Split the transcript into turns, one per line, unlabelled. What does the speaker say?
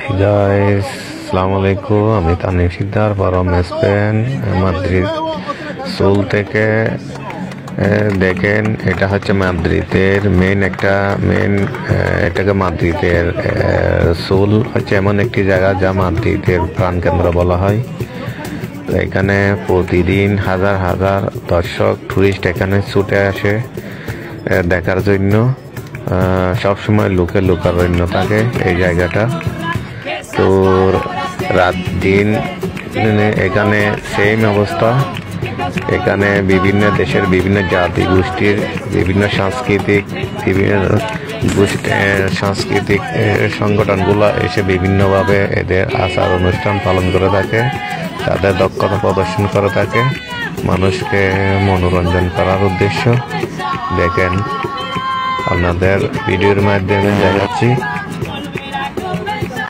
Guys, Assalamualaikum. আমি Tanim Sikdar from Spain Madrid Sol থেকে দেখেন এটা হচ্ছে মাদ্রিদের এটাকে মাদ্রিদের সোল হচ্ছে এমন একটি জায়গা যা মাদ্রিদের প্রাণকেন্দ্র বলা হয়। এখানে প্রতিদিন হাজার হাজার দর্শক টুরিস্ট এখানে ছুটে আসে দেখার জন্য। সবসময় লোকারণ্য থাকে এই জায়গাটা। তো রাত দিন এখানে সেম অবস্থা। এখানে বিভিন্ন দেশের বিভিন্ন জাতি গোষ্ঠীর বিভিন্ন সাংস্কৃতিক সংগঠনগুলো এসে বিভিন্নভাবে এদের আচার অনুষ্ঠান পালন করে থাকে, তাদের দক্ষতা প্রদর্শন করে থাকে মানুষকে মনোরঞ্জন করার উদ্দেশ্য। দেখেন আপনাদের ভিডিওর মাধ্যমে দেখাচ্ছি।